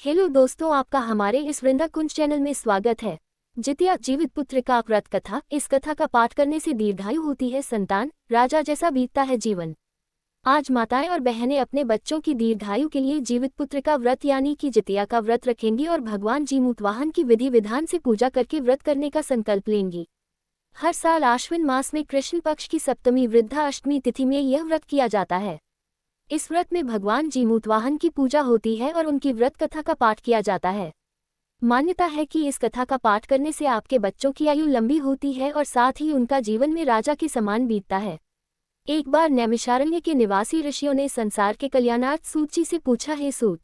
Hello दोस्तों, आपका हमारे इस वृंदा कुंज चैनल में स्वागत है। जितिया जीवित पुत्र का व्रत कथा। इस कथा का पाठ करने से दीर्घायु होती है संतान, राजा जैसा बीतता है जीवन। आज माताएं और बहनें अपने बच्चों की दीर्घायु के लिए जीवित पुत्र का व्रत यानी कि जितिया का व्रत रखेंगी और भगवान जीमूतवाहन की विधि विधान से पूजा करके व्रत करने का संकल्प लेंगी। हर साल आश्विन मास में कृष्ण पक्ष की सप्तमी वृद्धा अष्टमी तिथि में यह व्रत किया जाता है। इस व्रत में भगवान जीमूतवाहन की पूजा होती है और उनकी व्रत कथा का पाठ किया जाता है। मान्यता है कि इस कथा का पाठ करने से आपके बच्चों की आयु लंबी होती है और साथ ही उनका जीवन में राजा के समान बीतता है। एक बार नैमिषारण्य के निवासी ऋषियों ने संसार के कल्याणार्थ सूत जी से पूछा, हे सूत,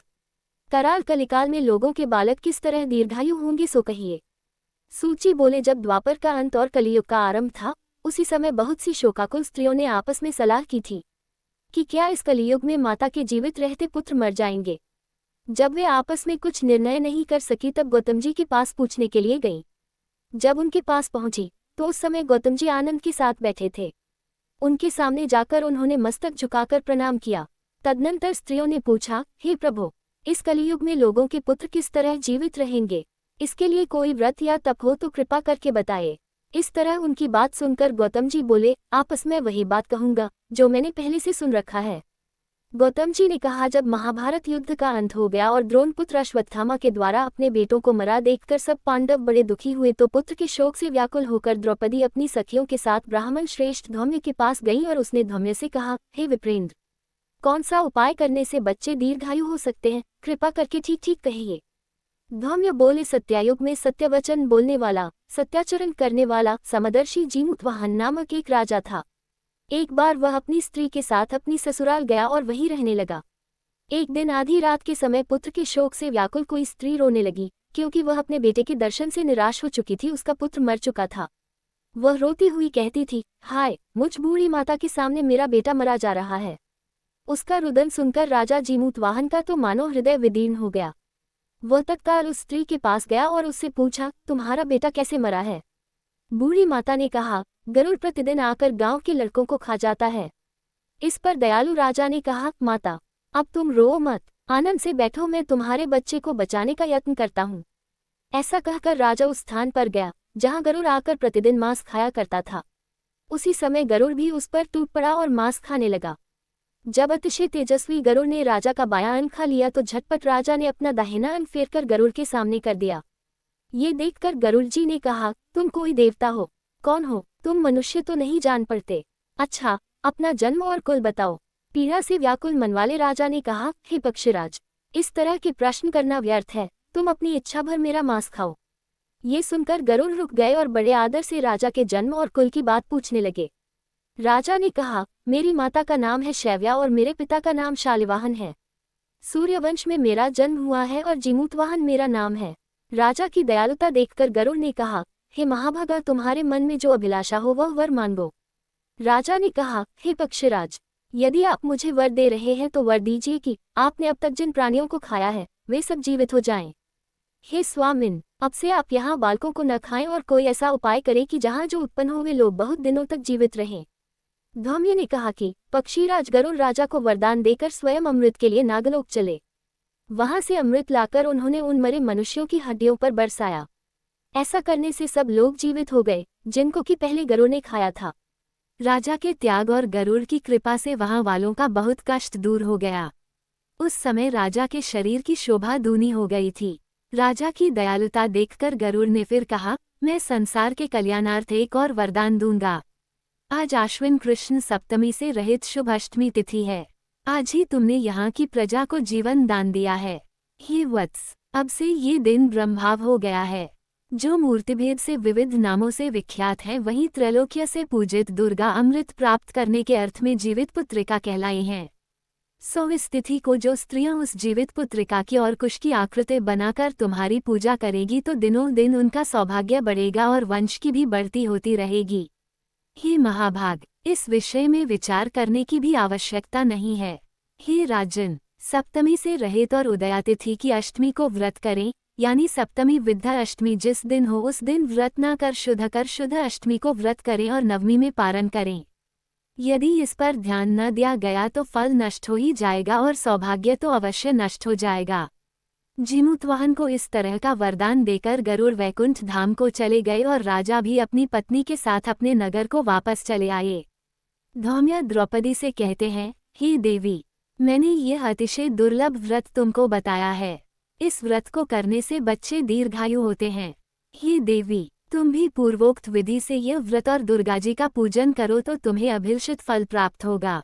कराल कलिकाल में लोगों के बालक किस तरह दीर्घायु होंगे सो कहिए। सूत जी बोले, जब द्वापर का अंत और कलियुग का आरंभ था, उसी समय बहुत सी शोकाकुल स्त्रियों ने आपस में सलाह की थी कि क्या इस कलियुग में माता के जीवित रहते पुत्र मर जाएंगे। जब वे आपस में कुछ निर्णय नहीं कर सकी तब गौतम जी के पास पूछने के लिए गईं। जब उनके पास पहुंची तो उस समय गौतम जी आनंद के साथ बैठे थे। उनके सामने जाकर उन्होंने मस्तक झुकाकर प्रणाम किया। तदनंतर स्त्रियों ने पूछा, हे प्रभु, इस कलियुग में लोगों के पुत्र किस तरह जीवित रहेंगे, इसके लिए कोई व्रत या तप हो तो कृपा करके बताए। इस तरह उनकी बात सुनकर गौतम जी बोले, आपस में वही बात कहूंगा जो मैंने पहले से सुन रखा है। गौतम जी ने कहा, जब महाभारत युद्ध का अंत हो गया और द्रोण पुत्र अश्वत्थामा के द्वारा अपने बेटों को मरा देखकर सब पांडव बड़े दुखी हुए तो पुत्र के शोक से व्याकुल होकर द्रौपदी अपनी सखियों के साथ ब्राह्मण श्रेष्ठ धौम्य के पास गई और उसने धौम्य से कहा, हे विप्रेंद्र, कौन सा उपाय करने से बच्चे दीर्घायु हो सकते हैं, कृपा करके ठीक ठीक कहिए। धौम्य बोले, सत्यायुग में सत्यवचन बोलने वाला, सत्याचरण करने वाला समदर्शी जीमूतवाहन नामक एक राजा था। एक बार वह अपनी स्त्री के साथ अपनी ससुराल गया और वहीं रहने लगा। एक दिन आधी रात के समय पुत्र के शोक से व्याकुल कोई स्त्री रोने लगी, क्योंकि वह अपने बेटे के दर्शन से निराश हो चुकी थी। उसका पुत्र मर चुका था। वह रोती हुई कहती थी, हाय, मुझ बूढ़ी माता के सामने मेरा बेटा मरा जा रहा है। उसका रुदन सुनकर राजा जीमूतवाहन का तो मानो हृदय विदीर्ण हो गया। वह तत्काल उस स्त्री के पास गया और उससे पूछा, तुम्हारा बेटा कैसे मरा है। बूढ़ी माता ने कहा, गरुड़ प्रतिदिन आकर गांव के लड़कों को खा जाता है। इस पर दयालु राजा ने कहा, माता, अब तुम रो मत, आनंद से बैठो, मैं तुम्हारे बच्चे को बचाने का यत्न करता हूँ। ऐसा कहकर राजा उस स्थान पर गया जहाँ गरुड़ आकर प्रतिदिन मांस खाया करता था। उसी समय गरुड़ भी उस पर टूट पड़ा और मांस खाने लगा। जब अतिशय तेजस्वी गरुड़ ने राजा का बायां अंग खा लिया तो झटपट राजा ने अपना दाहिना अंग फेरकर गरुड़ के सामने कर दिया। ये देखकर गरुड़ जी ने कहा, तुम कोई देवता हो, कौन हो तुम, मनुष्य तो नहीं जान पड़ते। अच्छा, अपना जन्म और कुल बताओ। पीड़ा से व्याकुल मन वाले राजा ने कहा, हे पक्षीराज, इस तरह के प्रश्न करना व्यर्थ है, तुम अपनी इच्छा भर मेरा मांस खाओ। ये सुनकर गरुड़ रुक गए और बड़े आदर से राजा के जन्म और कुल की बात पूछने लगे। राजा ने कहा, मेरी माता का नाम है शैव्या और मेरे पिता का नाम शालिवाहन है। सूर्यवंश में मेरा जन्म हुआ है और जीमूतवाहन मेरा नाम है। राजा की दयालुता देखकर गरुड़ ने कहा, हे महाभागा, तुम्हारे मन में जो अभिलाषा हो वह वर मांगो। राजा ने कहा, हे पक्षीराज, यदि आप मुझे वर दे रहे हैं तो वर दीजिए कि आपने अब तक जिन प्राणियों को खाया है वे सब जीवित हो जाएं। हे स्वामिन, अब से आप यहाँ बालकों को न खाएं और कोई ऐसा उपाय करें कि जहाँ जो उत्पन्न हुए लोग बहुत दिनों तक जीवित रहें। धौम्य ने कहा कि पक्षीराज गरुड़ राजा को वरदान देकर स्वयं अमृत के लिए नागलोक चले। वहां से अमृत लाकर उन्होंने उन मरे मनुष्यों की हड्डियों पर बरसाया। ऐसा करने से सब लोग जीवित हो गए जिनको कि पहले गरुड़ ने खाया था। राजा के त्याग और गरुड़ की कृपा से वहां वालों का बहुत कष्ट दूर हो गया। उस समय राजा के शरीर की शोभा दूनी हो गई थी। राजा की दयालुता देखकर गरुड़ ने फिर कहा, मैं संसार के कल्याणार्थ एक और वरदान दूंगा। आज आश्विन कृष्ण सप्तमी से रहित शुभ अष्टमी तिथि है। आज ही तुमने यहाँ की प्रजा को जीवन दान दिया है। हे वत्स, अब से ये दिन ब्रह्मभाव हो गया है। जो मूर्तिभेद से विविध नामों से विख्यात है वहीं त्रैलोक्य से पूजित दुर्गा अमृत प्राप्त करने के अर्थ में जीवित पुत्रिका कहलाई हैं। सो इस तिथि को जो स्त्रियां उस जीवित पुत्रिका की और कुश की आकृति बनाकर तुम्हारी पूजा करेगी तो दिनों दिन उनका सौभाग्य बढ़ेगा और वंश की भी बढ़ती होती रहेगी। हे महाभाग, इस विषय में विचार करने की भी आवश्यकता नहीं है। हे राजन, सप्तमी से रहित और उदयातिथि की अष्टमी को व्रत करें, यानी सप्तमी विद्या अष्टमी जिस दिन हो उस दिन व्रत न कर शुद्ध अष्टमी को व्रत करें और नवमी में पारण करें। यदि इस पर ध्यान न दिया गया तो फल नष्ट हो ही जाएगा और सौभाग्य तो अवश्य नष्ट हो जाएगा। जीमूतवाहन को इस तरह का वरदान देकर गरुड़ वैकुंठ धाम को चले गए और राजा भी अपनी पत्नी के साथ अपने नगर को वापस चले आए। धौम्य द्रौपदी से कहते हैं, हे देवी, मैंने यह अतिशय दुर्लभ व्रत तुमको बताया है। इस व्रत को करने से बच्चे दीर्घायु होते हैं। हे देवी, तुम भी पूर्वोक्त विधि से यह व्रत और दुर्गाजी का पूजन करो तो तुम्हें अभिलषित फल प्राप्त होगा।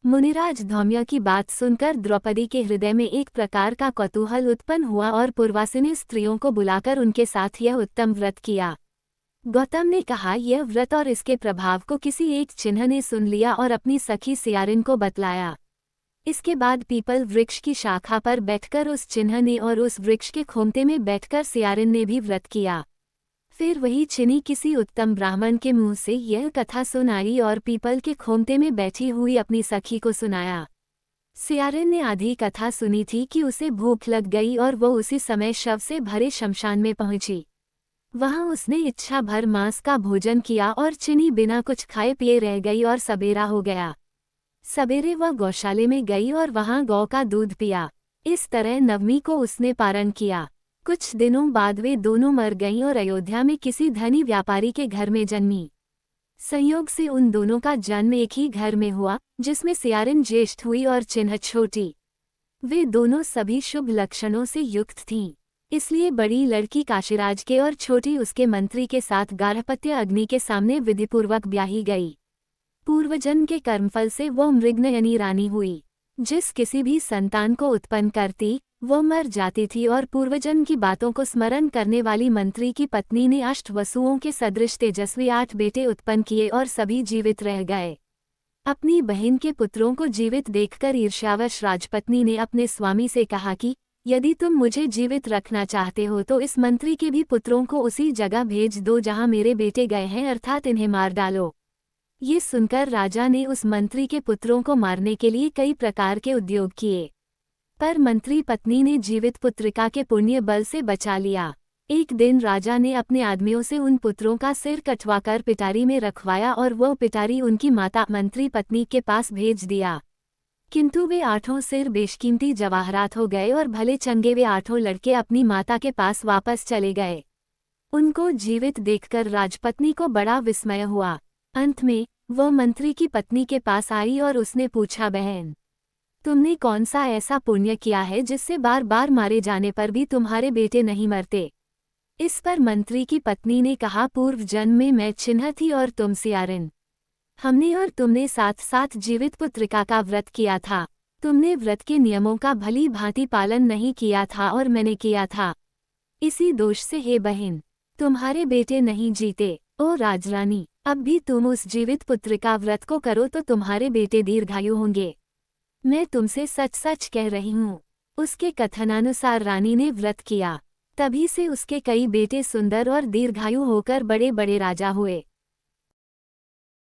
मुनिराज धौम्य की बात सुनकर द्रौपदी के हृदय में एक प्रकार का कौतूहल उत्पन्न हुआ और पूर्वासिनी स्त्रियों को बुलाकर उनके साथ यह उत्तम व्रत किया। गौतम ने कहा, यह व्रत और इसके प्रभाव को किसी एक चिन्ह ने सुन लिया और अपनी सखी सियारिन को बतलाया। इसके बाद पीपल वृक्ष की शाखा पर बैठकर उस चिन्ह ने और उस वृक्ष के खोमते में बैठकर सियारिन ने भी व्रत किया। फिर वही चिनी किसी उत्तम ब्राह्मण के मुंह से यह कथा सुनाई और पीपल के खोमते में बैठी हुई अपनी सखी को सुनाया। सियारिन ने आधी कथा सुनी थी कि उसे भूख लग गई और वो उसी समय शव से भरे शमशान में पहुंची। वहां उसने इच्छा भर मांस का भोजन किया और चिनी बिना कुछ खाए पिए रह गई और सबेरा हो गया। सवेरे वह गौशाले में गई और वहां गौ का दूध पिया। इस तरह नवमी को उसने पारण किया। कुछ दिनों बाद वे दोनों मर गईं और अयोध्या में किसी धनी व्यापारी के घर में जन्मी। संयोग से उन दोनों का जन्म एक ही घर में हुआ, जिसमें सियारिन ज्येष्ठ हुई और चिन्ह छोटी। वे दोनों सभी शुभ लक्षणों से युक्त थीं, इसलिए बड़ी लड़की काशीराज के और छोटी उसके मंत्री के साथ गार्हपत्य अग्नि के सामने विधिपूर्वक ब्याही गई। पूर्वजन्म के कर्मफल से वह मृगनयनी रानी हुई। जिस किसी भी संतान को उत्पन्न करती, वो मर जाती थी और पूर्वजन्म की बातों को स्मरण करने वाली मंत्री की पत्नी ने अष्टवसुओं के सदृश तेजस्वी 8 बेटे उत्पन्न किए और सभी जीवित रह गए। अपनी बहन के पुत्रों को जीवित देखकर ईर्ष्यावश राजपत्नी ने अपने स्वामी से कहा कि यदि तुम मुझे जीवित रखना चाहते हो तो इस मंत्री के भी पुत्रों को उसी जगह भेज दो जहां मेरे बेटे गए हैं, अर्थात इन्हें मार डालो। ये सुनकर राजा ने उस मंत्री के पुत्रों को मारने के लिए कई प्रकार के उद्योग किए, पर मंत्री पत्नी ने जीवित पुत्रिका के पुण्य बल से बचा लिया। एक दिन राजा ने अपने आदमियों से उन पुत्रों का सिर कटवाकर पिटारी में रखवाया और वह पिटारी उनकी माता मंत्री पत्नी के पास भेज दिया। किंतु वे 8 सिर बेशकीमती जवाहरात हो गए और भले चंगे वे 8 लड़के अपनी माता के पास वापस चले गए। उनको जीवित देखकर राजपत्नी को बड़ा विस्मय हुआ। अंत में वह मंत्री की पत्नी के पास आई और उसने पूछा, बहन, तुमने कौन सा ऐसा पुण्य किया है जिससे बार बार मारे जाने पर भी तुम्हारे बेटे नहीं मरते? इस पर मंत्री की पत्नी ने कहा, पूर्व जन्म में मैं चिन्ह थी और तुम सियारिन। हमने और तुमने साथ साथ जीवित पुत्रिका का व्रत किया था। तुमने व्रत के नियमों का भली भांति पालन नहीं किया था और मैंने किया था। इसी दोष से हे बहन, तुम्हारे बेटे नहीं जीते। ओ राजरानी, अब भी तुम उस जीवित पुत्रिका व्रत को करो तो तुम्हारे बेटे दीर्घायु होंगे। मैं तुमसे सच सच कह रही हूँ। उसके कथनानुसार रानी ने व्रत किया, तभी से उसके कई बेटे सुंदर और दीर्घायु होकर बड़े बड़े राजा हुए।